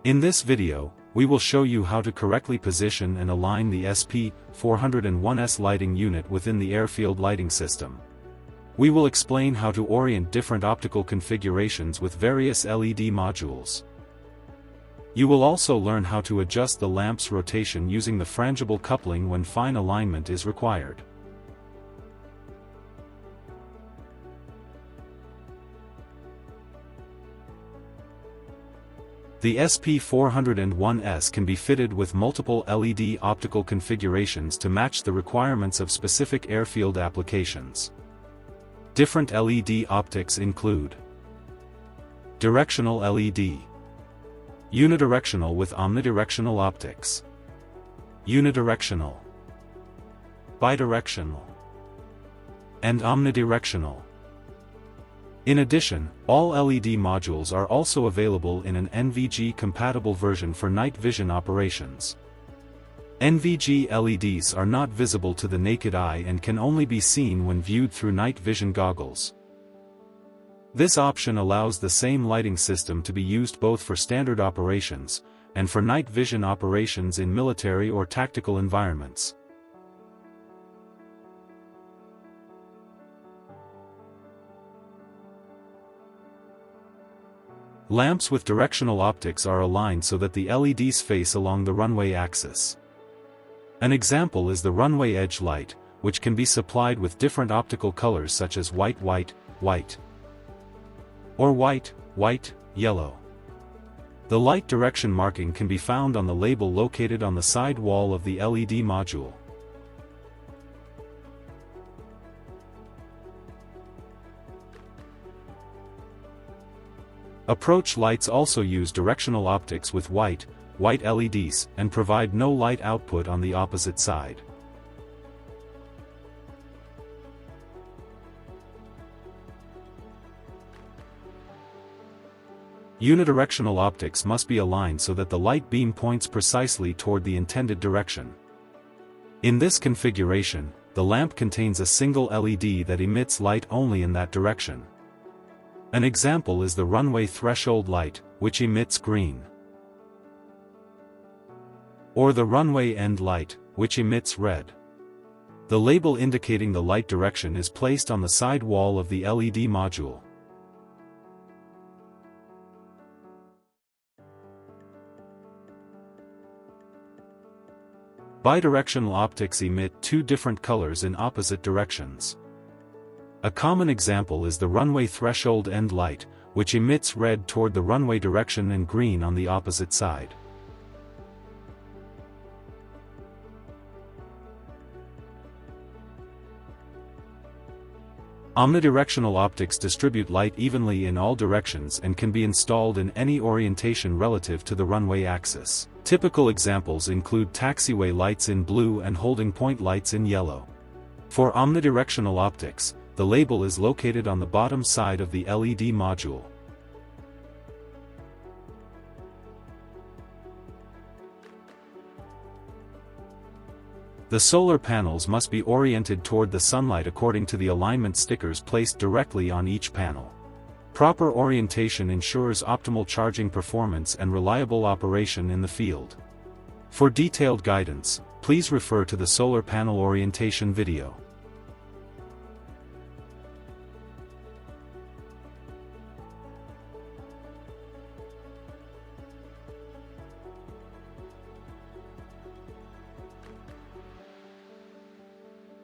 In this video, we will show you how to correctly position and align the SP-401S lighting unit within the airfield lighting system. We will explain how to orient different optical configurations with various LED modules. You will also learn how to adjust the lamp's rotation using the frangible coupling when fine alignment is required. The SP-401S can be fitted with multiple LED optical configurations to match the requirements of specific airfield applications. Different LED optics include directional LED, unidirectional with omnidirectional optics, unidirectional, bidirectional, and omnidirectional. In addition, all LED modules are also available in an NVG-compatible version for night vision operations. NVG LEDs are not visible to the naked eye and can only be seen when viewed through night vision goggles. This option allows the same lighting system to be used both for standard operations, and for night vision operations in military or tactical environments. Lamps with directional optics are aligned so that the LEDs face along the runway axis. An example is the runway edge light, which can be supplied with different optical colors such as white, or white, yellow. The light direction marking can be found on the label located on the side wall of the LED module. Approach lights also use directional optics with white LEDs, and provide no light output on the opposite side. Unidirectional optics must be aligned so that the light beam points precisely toward the intended direction. In this configuration, the lamp contains a single LED that emits light only in that direction. An example is the runway threshold light, which emits green, or the runway end light, which emits red. The label indicating the light direction is placed on the side wall of the LED module. Bidirectional optics emit two different colors in opposite directions. A common example is the runway threshold end light, which emits red toward the runway direction and green on the opposite side. Omnidirectional optics distribute light evenly in all directions and can be installed in any orientation relative to the runway axis. Typical examples include taxiway lights in blue and holding point lights in yellow. For omnidirectional optics, the label is located on the bottom side of the LED module. The solar panels must be oriented toward the sunlight according to the alignment stickers placed directly on each panel. Proper orientation ensures optimal charging performance and reliable operation in the field. For detailed guidance, please refer to the solar panel orientation video.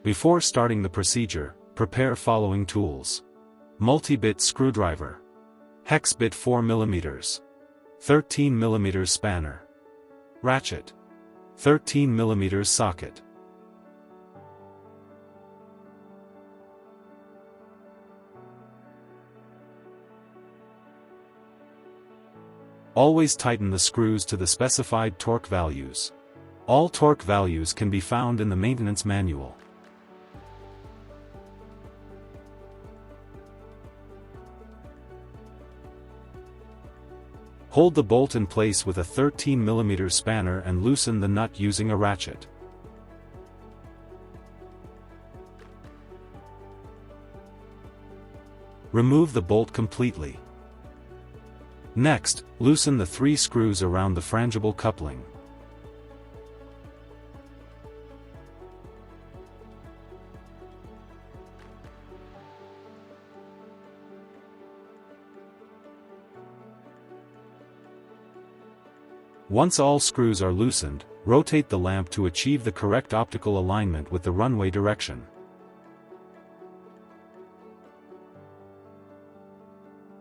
Before starting the procedure, prepare following tools: multi-bit screwdriver, hex bit 4 mm, 13 mm spanner, ratchet, 13 mm socket. Always tighten the screws to the specified torque values. All torque values can be found in the maintenance manual. Hold the bolt in place with a 13 mm spanner and loosen the nut using a ratchet. Remove the bolt completely. Next, loosen the 3 screws around the frangible coupling. Once all screws are loosened, rotate the lamp to achieve the correct optical alignment with the runway direction.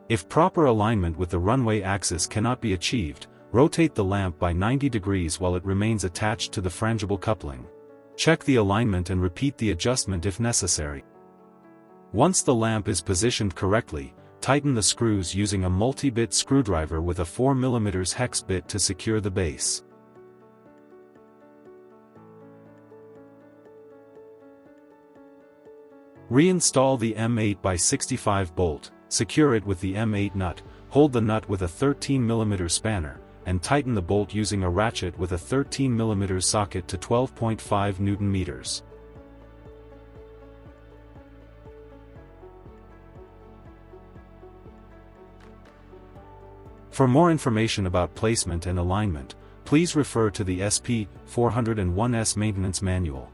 If proper alignment with the runway axis cannot be achieved, rotate the lamp by 90 degrees while it remains attached to the frangible coupling. Check the alignment and repeat the adjustment if necessary. Once the lamp is positioned correctly, tighten the screws using a multi-bit screwdriver with a 4 mm hex bit to secure the base. Reinstall the M8x65 bolt, secure it with the M8 nut, hold the nut with a 13 mm spanner, and tighten the bolt using a ratchet with a 13 mm socket to 12.5 Nm. For more information about placement and alignment, please refer to the SP-401S maintenance manual.